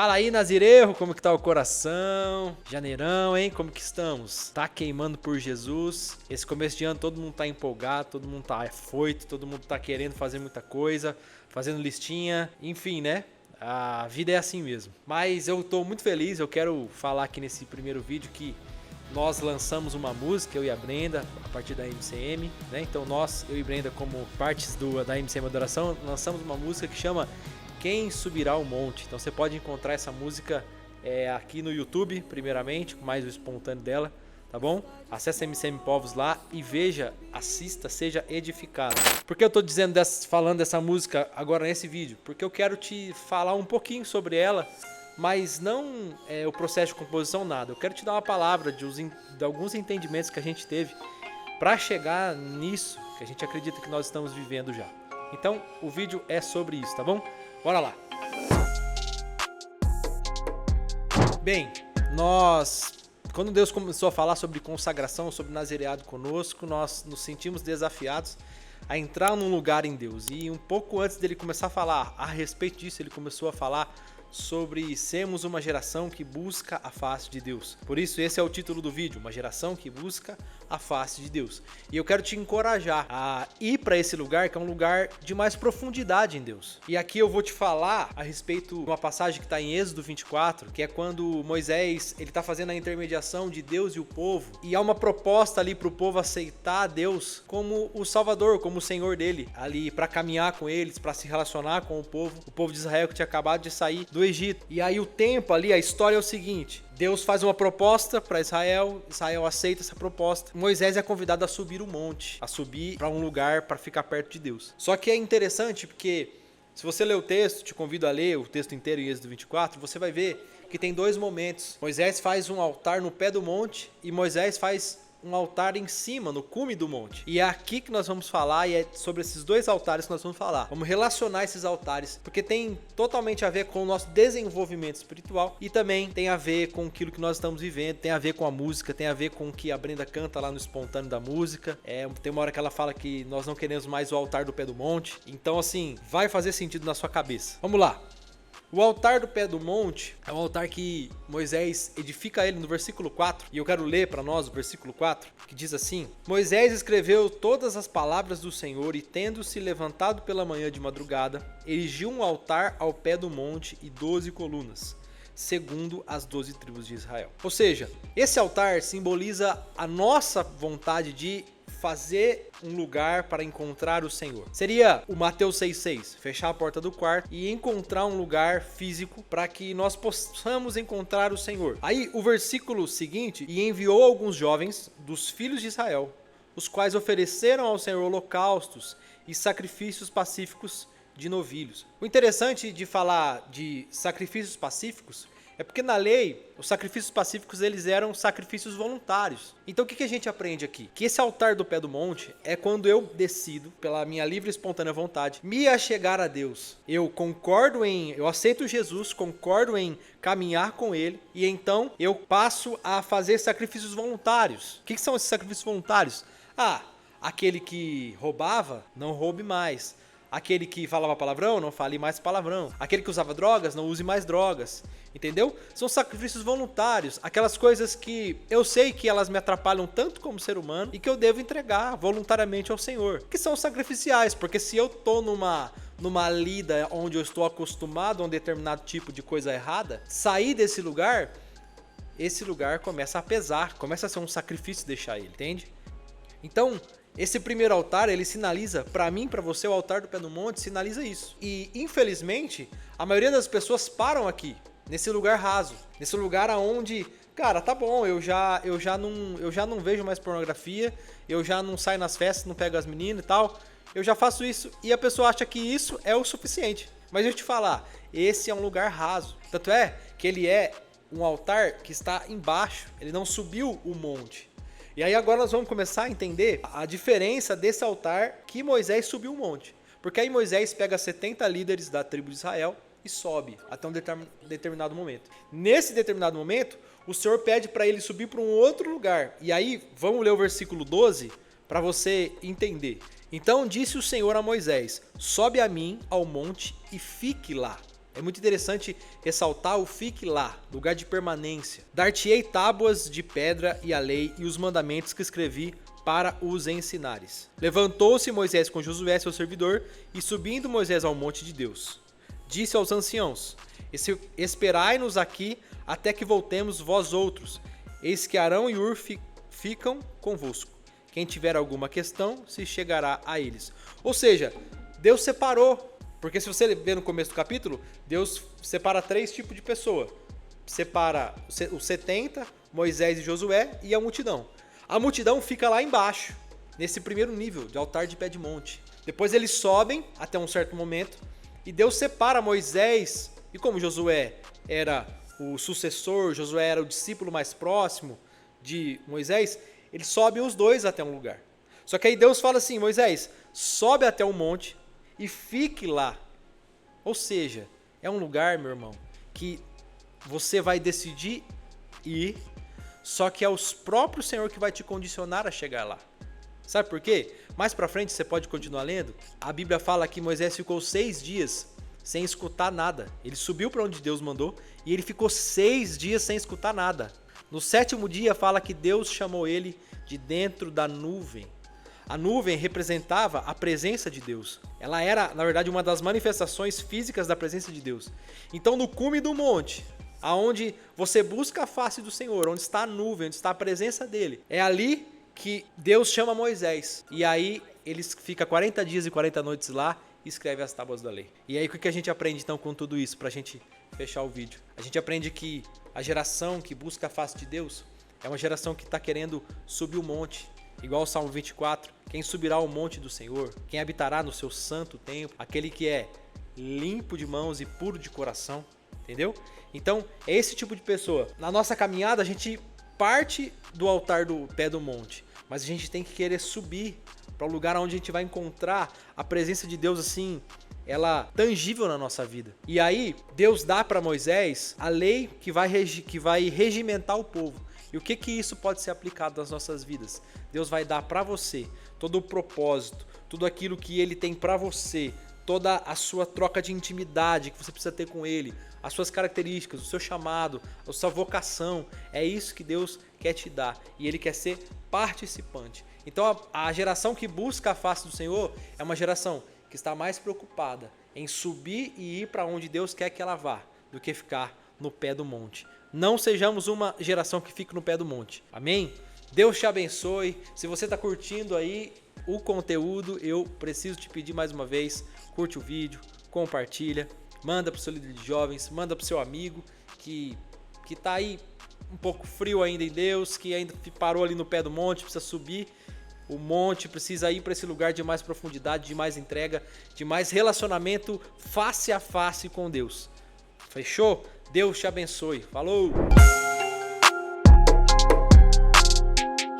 Fala aí, Nazirejo, como que tá o coração? Janeirão, hein? Como que estamos? Tá queimando por Jesus. Esse começo de ano todo mundo tá empolgado, todo mundo tá afoito, todo mundo tá querendo fazer muita coisa, fazendo listinha, enfim, né? A vida é assim mesmo. Mas eu tô muito feliz, eu quero falar aqui nesse primeiro vídeo que nós lançamos uma música, eu e a Brenda, a partir da MCM, né? Então nós, eu e Brenda, como partes da MCM Adoração, lançamos uma música que chama Quem Subirá ao Monte. Então você pode encontrar essa música aqui no YouTube, primeiramente, com mais o espontâneo dela, tá bom? Acesse a MCM Povos lá e veja, assista, seja edificado. Por que eu tô falando dessa música agora nesse vídeo? Porque eu quero te falar um pouquinho sobre ela, mas não o processo de composição, nada. Eu quero te dar uma palavra de alguns entendimentos que a gente teve para chegar nisso que a gente acredita que nós estamos vivendo já. Então, o vídeo é sobre isso, tá bom? Bora lá! Bem, quando Deus começou a falar sobre consagração, sobre nazireado conosco, nós nos sentimos desafiados a entrar num lugar em Deus. E um pouco antes dele começar a falar a respeito disso, ele começou a falar sobre sermos uma geração que busca a face de Deus. Por isso, esse é o título do vídeo, uma geração que busca a face de Deus. E eu quero te encorajar a ir para esse lugar, que é um lugar de mais profundidade em Deus. E aqui eu vou te falar a respeito de uma passagem que está em Êxodo 24, que é quando Moisés ele está fazendo a intermediação de Deus e o povo, e há uma proposta ali para o povo aceitar a Deus como o Salvador, como o Senhor dele, ali para caminhar com eles, para se relacionar com o povo de Israel que tinha acabado de sair do Egito. E aí o tempo ali, a história é o seguinte: Deus faz uma proposta para Israel, Israel aceita essa proposta. Moisés é convidado a subir o monte, a subir para um lugar para ficar perto de Deus. Só que é interessante porque se você ler o texto, te convido a ler o texto inteiro em Êxodo 24, você vai ver que tem dois momentos. Moisés faz um altar no pé do monte e Moisés faz um altar em cima, no cume do monte. E é aqui que nós vamos falar, e é sobre esses dois altares que nós vamos falar. Vamos relacionar esses altares, porque tem totalmente a ver com o nosso desenvolvimento espiritual e também tem a ver com aquilo que nós estamos vivendo, tem a ver com a música, tem a ver com o que a Brenda canta lá no espontâneo da música. Tem uma hora que ela fala que nós não queremos mais o altar do pé do monte. Então, assim, vai fazer sentido na sua cabeça. Vamos lá. O altar do pé do monte é um altar que Moisés edifica ele no versículo 4, e eu quero ler para nós o versículo 4, que diz assim: Moisés escreveu todas as palavras do Senhor e, tendo-se levantado pela manhã de madrugada, erigiu um altar ao pé do monte e 12 colunas, segundo as 12 tribos de Israel. Ou seja, esse altar simboliza a nossa vontade de fazer um lugar para encontrar o Senhor. Seria o Mateus 6,6, fechar a porta do quarto e encontrar um lugar físico para que nós possamos encontrar o Senhor. Aí o versículo seguinte: e enviou alguns jovens dos filhos de Israel, os quais ofereceram ao Senhor holocaustos e sacrifícios pacíficos de novilhos. O interessante de falar de sacrifícios pacíficos é porque na lei, os sacrifícios pacíficos eles eram sacrifícios voluntários. Então o que a gente aprende aqui? Que esse altar do pé do monte é quando eu decido, pela minha livre e espontânea vontade, me achegar a Deus. Eu aceito Jesus, concordo em caminhar com Ele, e então eu passo a fazer sacrifícios voluntários. O que são esses sacrifícios voluntários? Aquele que roubava, não roube mais. Aquele que falava palavrão, não fale mais palavrão. Aquele que usava drogas, não use mais drogas. Entendeu? São sacrifícios voluntários. Aquelas coisas que eu sei que elas me atrapalham tanto como ser humano e que eu devo entregar voluntariamente ao Senhor. Que são sacrificiais, porque se eu tô numa lida onde eu estou acostumado a um determinado tipo de coisa errada, sair desse lugar, esse lugar começa a pesar, começa a ser um sacrifício deixar ele, entende? Então, esse primeiro altar, ele sinaliza, para mim, para você, o altar do pé do monte sinaliza isso. E, infelizmente, a maioria das pessoas param aqui, nesse lugar raso, nesse lugar aonde, cara, tá bom, eu já não vejo mais pornografia, eu já não saio nas festas, não pego as meninas e tal, eu já faço isso, e a pessoa acha que isso é o suficiente. Mas deixa eu te falar, esse é um lugar raso. Tanto é que ele é um altar que está embaixo, ele não subiu o monte. E aí agora nós vamos começar a entender a diferença desse altar que Moisés subiu o monte. Porque aí Moisés pega 70 líderes da tribo de Israel e sobe até um determinado momento. Nesse determinado momento, o Senhor pede para ele subir para um outro lugar. E aí, vamos ler o versículo 12 para você entender. Então disse o Senhor a Moisés: sobe a mim ao monte e fique lá. É muito interessante ressaltar o fique lá, lugar de permanência. Dar-te-ei tábuas de pedra e a lei e os mandamentos que escrevi para os ensinares. Levantou-se Moisés com Josué, seu servidor, e subindo Moisés ao monte de Deus, disse aos anciãos: esperai-nos aqui até que voltemos vós outros. Eis que Arão e Hur ficam convosco. Quem tiver alguma questão, se chegará a eles. Ou seja, Deus separou. Porque se você ver no começo do capítulo, Deus separa 3 tipos de pessoa. Separa os 70, Moisés e Josué e a multidão. A multidão fica lá embaixo, nesse primeiro nível de altar de pé de monte. Depois eles sobem até um certo momento e Deus separa Moisés. E como Josué era o sucessor, Josué era o discípulo mais próximo de Moisés, eles sobem os dois até um lugar. Só que aí Deus fala assim: Moisés, sobe até o monte e fique lá. Ou seja, é um lugar, meu irmão, que você vai decidir ir, só que é o próprio Senhor que vai te condicionar a chegar lá. Sabe por quê? Mais pra frente, você pode continuar lendo, a Bíblia fala que Moisés ficou 6 dias sem escutar nada. Ele subiu para onde Deus mandou e ele ficou 6 dias sem escutar nada. No 7º dia fala que Deus chamou ele de dentro da nuvem. A nuvem representava a presença de Deus. Ela era, na verdade, uma das manifestações físicas da presença de Deus. Então, no cume do monte, aonde você busca a face do Senhor, onde está a nuvem, onde está a presença dele, é ali que Deus chama Moisés. E aí, ele fica 40 dias e 40 noites lá e escreve as tábuas da lei. E aí, o que a gente aprende, então, com tudo isso, pra gente fechar o vídeo? A gente aprende que a geração que busca a face de Deus é uma geração que está querendo subir o monte. Igual o Salmo 24, quem subirá ao monte do Senhor, quem habitará no seu santo templo, aquele que é limpo de mãos e puro de coração, entendeu? Então, é esse tipo de pessoa. Na nossa caminhada, a gente parte do altar do pé do monte, mas a gente tem que querer subir para o lugar onde a gente vai encontrar a presença de Deus assim, ela tangível na nossa vida. E aí, Deus dá para Moisés a lei que vai regimentar o povo. E o que isso pode ser aplicado nas nossas vidas? Deus vai dar para você todo o propósito, tudo aquilo que Ele tem para você, toda a sua troca de intimidade que você precisa ter com Ele, as suas características, o seu chamado, a sua vocação. É isso que Deus quer te dar e Ele quer ser participante. Então a geração que busca a face do Senhor é uma geração que está mais preocupada em subir e ir para onde Deus quer que ela vá, do que ficar no pé do monte. Não sejamos uma geração que fique no pé do monte. Amém? Deus te abençoe. Se você está curtindo aí o conteúdo, eu preciso te pedir mais uma vez, curte o vídeo, compartilha, manda para o seu líder de jovens, manda para o seu amigo que está aí um pouco frio ainda em Deus, que ainda parou ali no pé do monte, precisa subir o monte, precisa ir para esse lugar de mais profundidade, de mais entrega, de mais relacionamento face a face com Deus. Fechou? Deus te abençoe. Falou!